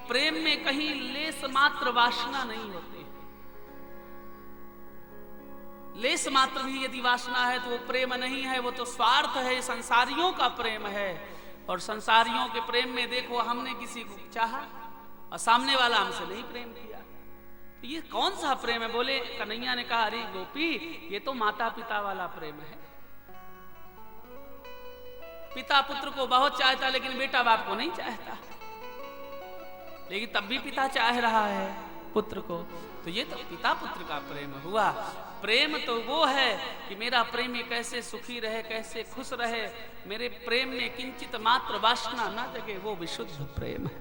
प्रेम में कहीं लेस मात्र वासना नहीं होती। लेस मात्र भी यदि वासना है तो वो प्रेम नहीं है, वो तो स्वार्थ है, संसारियों का प्रेम है। और संसारियों के प्रेम में देखो, हमने किसी को चाहा और सामने वाला हमसे नहीं प्रेम किया, तो ये कौन सा प्रेम है? बोले कन्हैया ने कहा, अरे गोपी, ये तो माता पिता वाला प्रेम है। पिता पुत्र को बहुत चाहता, लेकिन बेटा बाप को नहीं चाहता, लेकिन तब भी पिता चाह रहा है पुत्र को, तो ये तो पिता पुत्र का प्रेम हुआ। प्रेम तो वो है कि मेरा प्रेमी कैसे सुखी रहे, कैसे खुश रहे, मेरे प्रेम में किंचित मात्र वासना न जगे, वो विशुद्ध प्रेम है।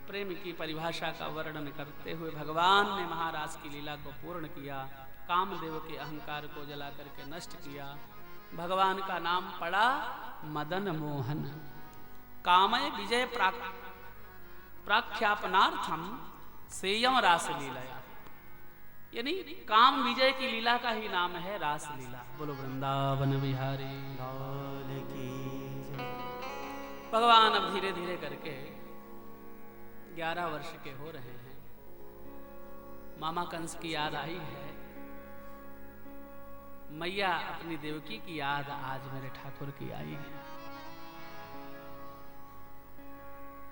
प्रेम की परिभाषा का वर्णन करते हुए भगवान ने महाराज की लीला को पूर्ण किया, कामदेव के अहंकार को जला करके नष्ट किया। भगवान का नाम पड़ा मदन मोहन। कामय विजय प्राख्यापनार्थम सेयम रास लीलाया, यानी काम विजय की लीला का ही नाम है रास लीला। बोलो वृंदावन बिहारी लाल की जय। भगवान अब धीरे धीरे करके 11 वर्ष के हो रहे हैं। मामा कंस की याद आई है, मैया अपनी देवकी की याद आज मेरे ठाकुर की आई है।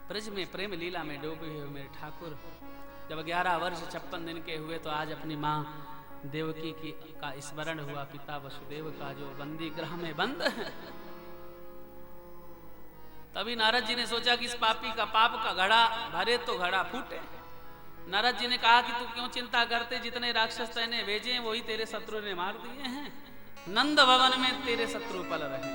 ब्रज में प्रेम लीला में डूबे हुए मेरे ठाकुर जब 11 वर्ष 56 दिन के हुए, तो आज अपनी माँ देवकी की का स्मरण हुआ, पिता वसुदेव का जो बंदी गृह में बंद है। तभी नारद जी ने सोचा कि इस पापी का पाप का घड़ा भरे तो घड़ा फूटे। नारद जी ने कहा कि तू क्यों चिंता करते, जितने राक्षस तैने भेजे वही तेरे शत्रु ने मार दिए हैं। नंद भवन में तेरे शत्रु पल रहे।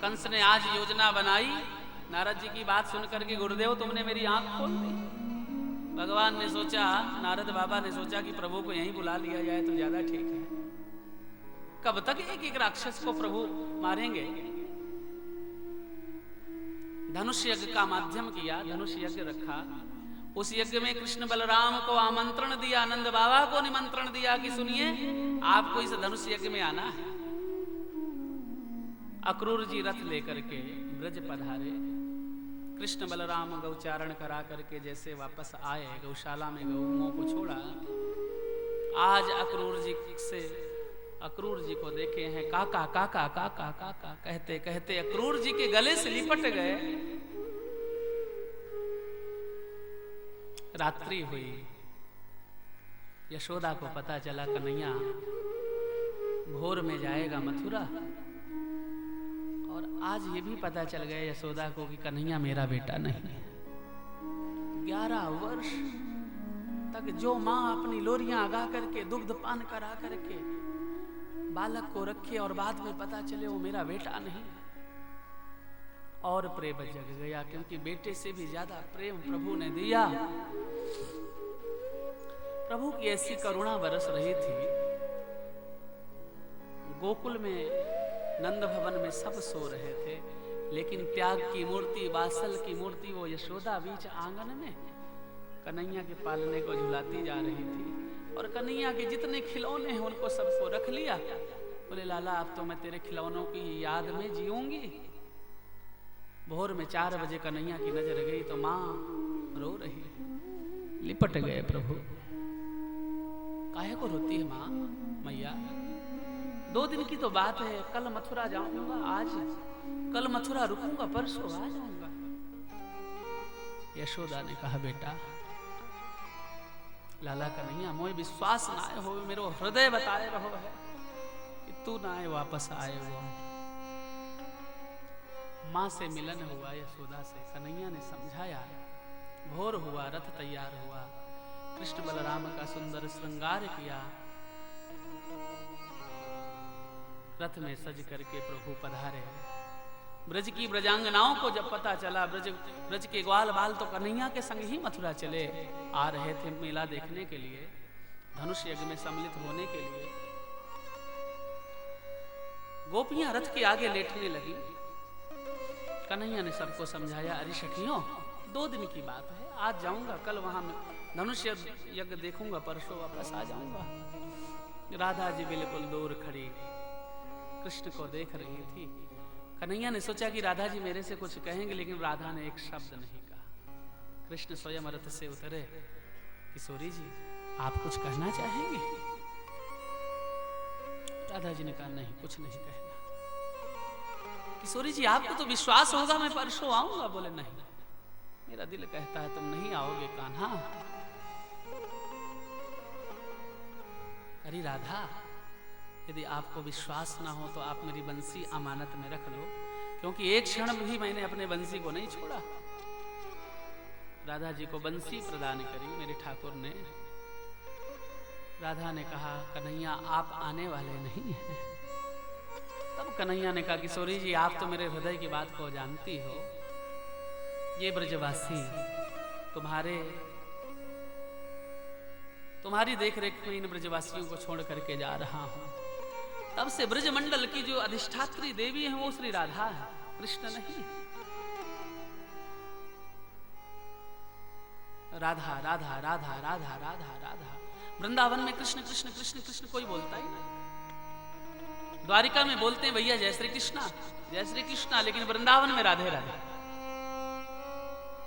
कंस ने आज योजना बनाई, नारद जी की बात सुनकर के, गुरुदेव तुमने मेरी आंख खोल दी। भगवान ने सोचा, नारद बाबा ने सोचा कि प्रभु को यहीं बुला लिया जाए तो ज्यादा ठीक है। कब तक एक एक राक्षस को प्रभु मारेंगे? धनुष यज्ञ का माध्यम किया, धनुष यज्ञ रखा। उस यज्ञ में कृष्ण बलराम को आमंत्रण दिया, नंद बाबा को निमंत्रण दिया कि सुनिए, आपको इस धनुष यज्ञ में आना है। अक्रूर जी रथ लेकर के ब्रज पधारे। कृष्ण बलराम गौचारण करा करके जैसे वापस आए, गौशाला में गौओं को छोड़ा। आज अक्रूर जी को देखे हैं, काका काका काका काका कहते कहते अक्रूर जी के गले से लिपट गए। रात्रि हुई, यशोदा को पता चला कन्हैया भोर में जाएगा मथुरा, और आज ये भी पता चल गया यशोदा को कि कन्हैया मेरा बेटा नहीं है। 11 वर्ष तक जो माँ अपनी लोरियां गा करके दुग्ध पान करा करके बालक को रखे, और बाद में पता चले वो मेरा बेटा नहीं, और प्रेम जग गया, क्योंकि बेटे से भी ज्यादा प्रेम प्रभु ने दिया। प्रभु की ऐसी करुणा बरस रही थी। गोकुल में नंद भवन में सब सो रहे थे, लेकिन त्याग की मूर्ति, वात्सल की मूर्ति वो यशोदा बीच आंगन में कन्हैया के पालने को झुलाती जा रही थी। और कन्हैया के जितने खिलौने हैं उनको सबको रख लिया। बोले लाला अब तो मैं तेरे खिलौनों की याद में जीऊंगी। भोर में 4 बजे कन्हैया की नजर गई तो माँ रो रही, लिपट गए प्रभु। काहे को रोती है माँ? मैया 2 दिन की तो बात है, कल मथुरा जाऊंगा, आज कल मथुरा रुकूंगा, परसों आ जाऊंगा। यशोदा ने कहा बेटा लाला कन्हैया मोय विश्वास ना आए हो, मेरो हृदय बताए रहो है कि तू ना आए वापस आए वो। माँ से मिलन हुआ यशोदा से, कन्हैया ने समझाया। भोर हुआ, रथ तैयार हुआ, कृष्ण बलराम का सुंदर श्रृंगार किया। रथ में सज करके प्रभु पधारे। ब्रज की ब्रजांगनाओं को जब पता चला, ब्रज के ग्वाल बाल तो कन्हैया के संग ही मथुरा चले आ रहे थे मेला देखने के लिए, धनुष यज्ञ में सम्मिलित होने के लिए। गोपियां रथ के आगे लेटने लगी। कन्हैया ने सबको समझाया, अरे सखियों 2 दिन की बात है, आज जाऊंगा, कल वहां धनुष यज्ञ देखूंगा, परसों वापस आ जाऊंगा। राधा जी बिल्कुल दूर खड़ी कृष्ण को देख रही थी। कन्हैया ने सोचा कि राधा जी मेरे से कुछ कहेंगे, लेकिन राधा ने एक शब्द नहीं कहा। कृष्ण स्वयं रथ से उतरे, किशोरी जी आप कुछ कहना चाहेंगे? राधा जी ने कहा नहीं, कुछ नहीं कहना। किशोरी जी आपको तो विश्वास होगा मैं परसों आऊंगा। बोले नहीं, मेरा दिल कहता है तुम नहीं आओगे कान्हा। अरे राधा, यदि आपको विश्वास ना हो तो आप मेरी बंसी अमानत में रख लो, क्योंकि एक क्षण भी मैंने अपने बंसी को नहीं छोड़ा। राधा जी को बंसी प्रदान करी मेरे ठाकुर ने। राधा ने कहा कन्हैया आप आने वाले नहीं हैं। तब कन्हैया ने कहा किशोरी जी आप तो मेरे हृदय की बात को जानती हो, ये ब्रजवासी तुम्हारी देख रेख में इन ब्रजवासियों को छोड़ करके जा रहा हूं। तब से ब्रजमंडल की जो अधिष्ठात्री देवी है वो श्री राधा है, कृष्ण नहीं। राधा राधा राधा राधा राधा राधा। वृंदावन में कृष्ण कृष्ण कृष्ण कृष्ण कोई बोलता ही नहीं। द्वारिका में बोलते हैं भैया जय श्री कृष्णा, लेकिन वृंदावन में राधे राधे।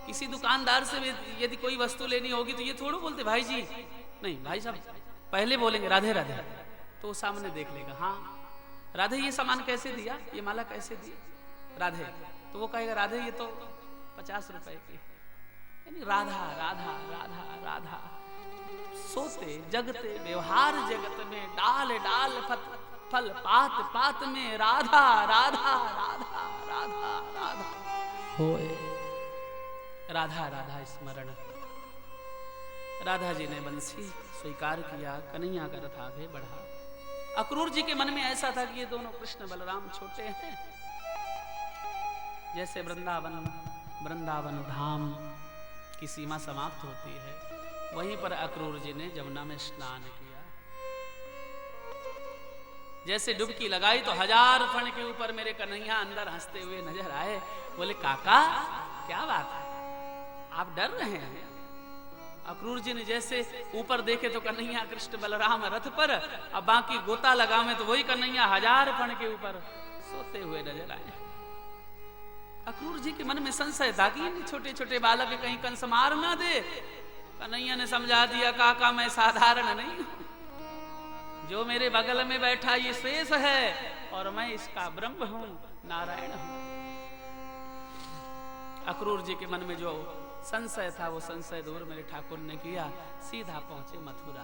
किसी दुकानदार से यदि कोई वस्तु लेनी होगी तो ये थोड़ा बोलते भाई जी, नहीं भाई साहब पहले बोलेंगे राधे राधे, तो सामने देख लेगा हाँ राधे ये सामान कैसे दिया, ये माला कैसे दी राधे, तो वो कहेगा राधे ये तो 50 रुपए की। यानी राधा राधा राधा राधा। सोते जगते व्यवहार जगत में, डाल डाल फल पात पात में राधा राधा राधा राधा राधा होए। राधा राधा स्मरण। राधा जी ने बंसी स्वीकार किया, कन्हैया का रथ आगे बढ़ा। अक्रूर जी के मन में ऐसा था कि ये दोनों कृष्ण बलराम छोटे हैं। जैसे वृंदावन धाम की सीमा समाप्त होती है, वहीं पर अक्रूर जी ने जमुना में स्नान किया। जैसे डुबकी लगाई तो 1000 फण के ऊपर मेरे कन्हैया अंदर हंसते हुए नजर आए। बोले काका क्या बात है, आप डर रहे हैं? अक्रूर जी ने जैसे ऊपर देखे तो कन्हैया कृष्ण बलराम रथ पर, अब बाकी गोता लगावे तो वही कन्हैया 1000 फण के ऊपर सोते हुए नजर आए। अक्रूर जी के मन में संशय था कि छोटे छोटे बालक कहीं कंस मार ना दे। कन्हैया ने समझा दिया काका मैं साधारण नहीं हूं, जो मेरे बगल में बैठा ये शेष है और मैं इसका ब्रह्म हूं, नारायण हूं। अक्रूर जी के मन में जो संशय था वो संशय दूर मेरे ठाकुर ने किया। सीधा पहुंचे मथुरा।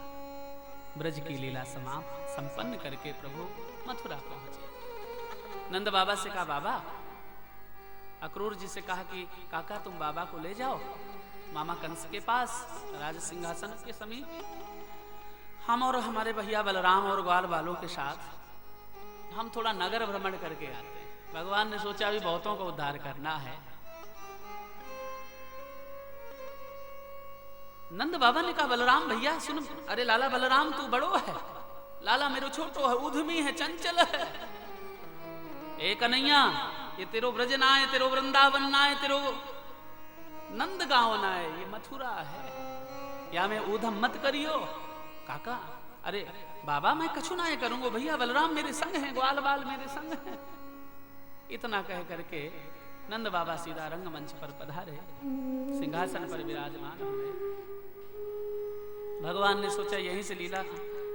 ब्रज की लीला समाप्त संपन्न करके प्रभु मथुरा पहुंचे। नंद बाबा से कहा बाबा, अक्रूर जी से कहा कि काका तुम बाबा को ले जाओ मामा कंस के पास राज सिंहासन के समीप, हम और हमारे भैया बलराम और ग्वाल बालों के साथ हम थोड़ा नगर भ्रमण करके आते हैं। भगवान ने सोचा अभी बहुतों को उद्धार करना है। नंद बाबा ने कहा बलराम भैया सुन, अरे लाला बलराम तू बड़ो है, लाला मेरो छोटो है, उद्यमी है, चंचल है। ए कन्हैया ये तेरो ब्रज ना है, तेरो वृंदावन ना है, तेरो नंद गांव ना है, ये मथुरा है, या मैं ऊधम मत करियो। काका अरे बाबा मैं कछु ना करूंगा, भैया बलराम मेरे संग हैं, ग्वाल बाल मेरे संग हैं। इतना कह करके नंद बाबा सीधा रंगमंच पर पधारे, सिंहासन पर विराजमान हुए। भगवान ने सोचा यहीं से लीला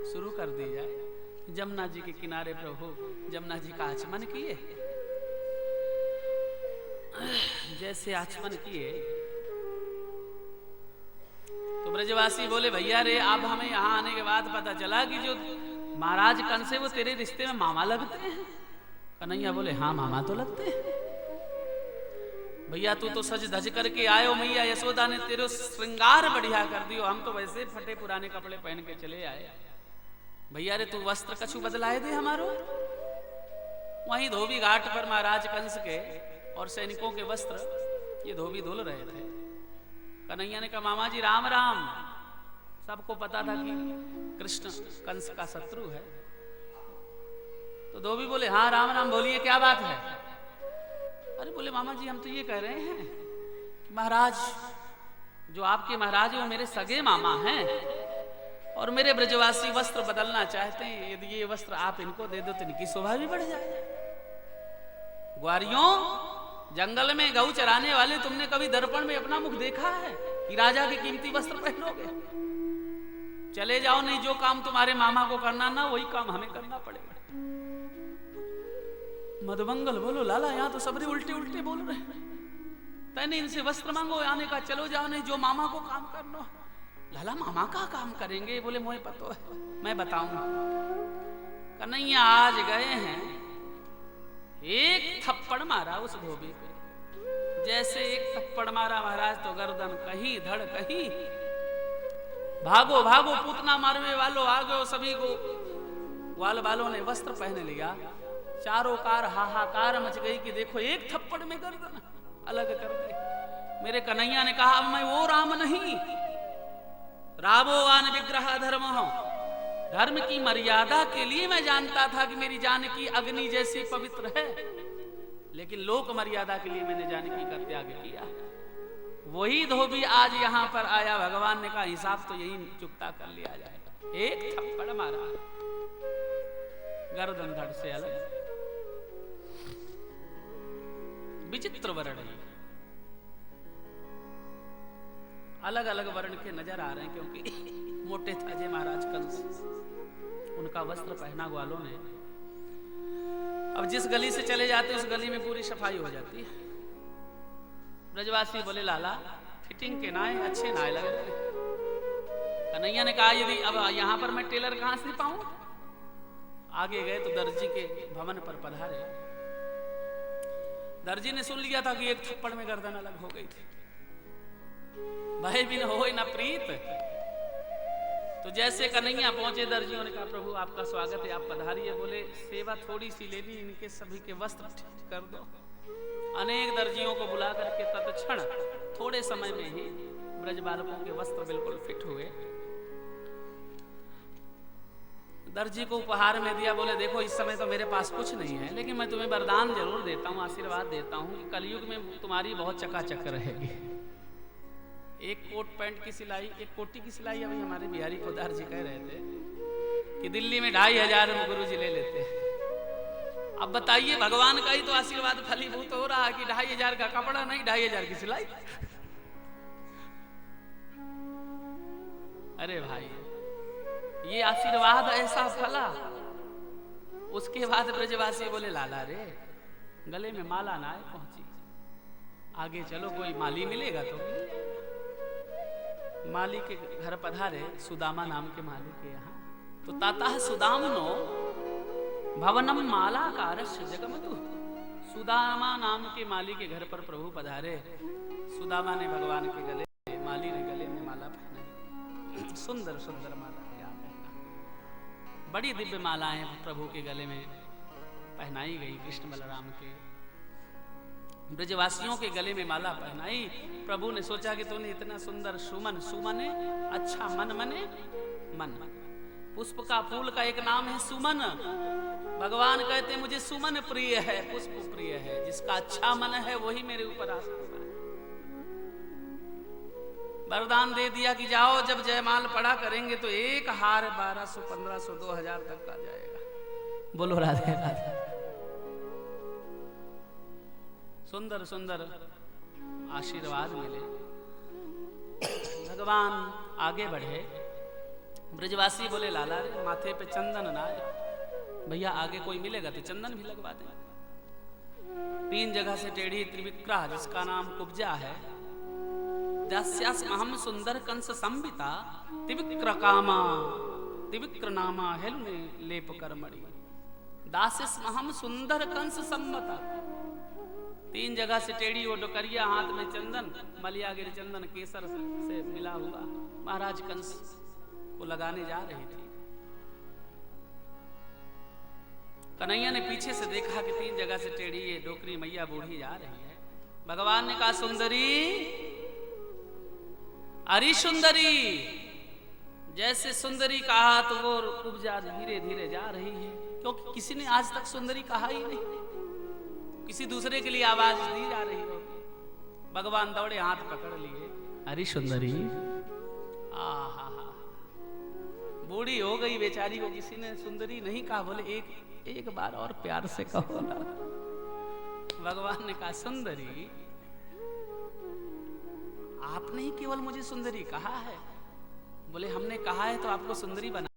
शुरू कर दी जाए। जमुना जी के किनारे प्रभु जमुना जी का आचमन किए। जैसे आचमन किए तो ब्रजवासी बोले भैया रे अब हमें यहाँ आने के बाद पता चला कि जो महाराज कंस है वो तेरे रिश्ते में मामा लगते हैं। कन्हैया बोले हाँ मामा तो लगते हैं भैया, तू तो सज धज करके आयो, मैया यशोदा ने तेरे श्रृंगार बढ़िया कर दियो, हम तो वैसे फटे पुराने कपड़े पहन के चले आए। भैया रे तू वस्त्र कछु बदलाए दे हमारो। वहीं धोबी घाट पर महाराज कंस के और सैनिकों के वस्त्र ये धोबी धुल रहे थे। कन्हैया ने कहा मामा जी राम राम। सबको पता था कि कृष्ण कंस का शत्रु है। तो धोबी बोले हाँ राम राम, बोलिए क्या बात है। अरे बोले मामा जी हम तो ये कह रहे हैं कि महाराज जो आपके महाराज है वो मेरे सगे मामा हैं और मेरे ब्रजवासी वस्त्र बदलना चाहते हैं। यदि ये वस्त्र आप इनको दे दो तो इनकी शोभा भी बढ़ जाए। ग्वारियों, जंगल में गऊ चराने वाले, तुमने कभी दर्पण में अपना मुख देखा है कि राजा के कीमती वस्त्र पहनोगे? चले जाओ, नहीं जो काम तुम्हारे मामा को करना ना वही काम हमें करना पड़ेगा। मधुमंगल बोलो लाला यहाँ तो सबरे उल्टे उल्टे बोल रहे हैं, तैने इनसे वस्त्र मांगो, आने का चलो जाओ, नहीं जो मामा को काम करना। लाला मामा का काम करेंगे? बोले मोहे पतो है, मैं बताऊंगा। कन्हैया आज गए हैं, एक थप्पड़ मारा उस धोबी पे, जैसे एक थप्पड़ मारा महाराज तो गर्दन कहीं धड़ कहीं। भागो भागो पूतना मारने वालों आ गए, सभी को ग्वाल वालों ने वस्त्र पहन लिया। चारों कार हाहाकार मच गई कि देखो एक थप्पड़ में गर्दन अलग कर दी। मेरे कन्हैया ने कहा अब मैं वो राम नहीं, रामोवान विग्रह धर्म हूं। धर्म की मर्यादा के लिए मैं जानता था कि मेरी जानकी अग्नि जैसी पवित्र है, लेकिन लोक मर्यादा के लिए मैंने जानकी का त्याग किया। वही धोबी आज यहां पर आया, भगवान ने कहा हिसाब तो यही चुकता कर लिया जाएगा। एक थप्पड़ मारा, गर्दन धड़ से अलग। विचित्र वर्ण है, अलग अलग वर्ण के नजर आ रहे हैं, क्योंकि मोटे थाजे महाराज कंस, उनका वस्त्र पहना ग्वालों ने। अब जिस गली से चले जाते उस गली में पूरी सफाई हो जाती है। ब्रजवासी बोले लाला फिटिंग के नाए अच्छे नाए लगे रहे। कन्हैया ने कहा यदि अब यहां पर मैं टेलर कहां से पाऊं? आगे गए तो दर्जी के भवन पर पधारे। दर्जी ने सुन लिया था कि एक थप्पड़ में गर्दन अलग हो गई थी। भय भी न हो न प्रीत। तो जैसे कन्हैया पहुंचे, दर्जियों ने कहा प्रभु आपका स्वागत है, आप पधारिए। बोले सेवा थोड़ी सी लेनी, इनके सभी के वस्त्र ठीक कर दो। अनेक दर्जियों को बुला करके तत्क्षण थोड़े समय में ही ब्रज बालकों के वस्त्र बिल्कुल फिट हुए। दर्जी को उपहार में दिया। बोले देखो इस समय तो मेरे पास कुछ नहीं है, लेकिन मैं तुम्हें वरदान जरूर देता हूँ, आशीर्वाद देता हूँ कि कलयुग में तुम्हारी बहुत चकाचक रहेगी। एक कोट पैंट की सिलाई, एक कोटी की सिलाई अभी हमारे बिहारी पोदार जी कह रहे थे कि दिल्ली में 2500 गुरु जी ले लेते हैं। अब बताइए भगवान का ही तो आशीर्वाद फलीभूत हो रहा है कि 2500 का कपड़ा नहीं, 2500 की सिलाई। अरे भाई ये आशीर्वाद ऐसा फला। उसके बाद ब्रजवासी बोले लाला रे गले में माला ना पहुंची, आगे चलो कोई माली मिलेगा तो। माली के घर पधारे, सुदामा नाम के माली के यहाँ। तो ताता सुदामनो भवनम मालाकारस्य जगमतु। सुदामा नाम के माली के घर पर प्रभु पधारे। सुदामा ने भगवान के गले, माली ने गले में माला पहनाई। सुंदर सुंदर माला पहना, बड़ी दिव्य मालाएं प्रभु के गले में पहनाई गई। कृष्ण बलराम के ब्रजवासियों के गले में माला पहनाई। प्रभु ने सोचा कि तूने इतना सुंदर सुमन, सुमने अच्छा, मन मने मन, पुष्प का फूल का एक नाम है सुमन। भगवान कहते हैं मुझे सुमन प्रिय है, पुष्प प्रिय है। जिसका अच्छा मन है वही मेरे ऊपर आस्था है। वरदान दे दिया कि जाओ जब जयमाल पड़ा करेंगे तो एक हार 1200, 1500, 2000 तक का जाएगा। बोलो राधे राधे। सुंदर सुंदर आशीर्वाद मिले। भगवान आगे बढ़े। ब्रजवासी बोले लाला रे माथे पे चंदन ना है, भैया आगे कोई मिलेगा तो चंदन भी लगवा दें। 3 जगह से टेढ़ी त्रिविक्रह, जिसका नाम कुब्जा है, दास्यास्महम सुंदर कंस संबिता त्रिविक्र कामा त्रिविक्र नामा हेलुने लेप करमणि। दास्यास्महम सुंदर कंस संबता। 3 जगह से टेढ़ी वो डोकरिया, हाथ में चंदन, मलियागिरी चंदन केसर से मिला हुआ, महाराज कंस को लगाने जा रही थी। कन्हैया ने पीछे से देखा कि 3 जगह से टेढ़ी ये डोकरी मैया बूढ़ी जा रही है। भगवान ने कहा सुंदरी, अरे सुंदरी। जैसे सुंदरी कहा तो वो कुब्जा धीरे धीरे जा रही है, क्योंकि किसी ने आज तक सुंदरी कहा ही नहीं, किसी दूसरे के लिए आवाज दी जा रही होगी। भगवान दौड़े, हाथ पकड़ लिए, अरे सुंदरी। आहा, बूढ़ी हो गई बेचारी को किसी ने सुंदरी नहीं कहा। बोले एक बार और प्यार से कहो ना। भगवान ने कहा सुंदरी, आपने ही केवल मुझे सुंदरी कहा है। बोले हमने कहा है तो आपको सुंदरी बना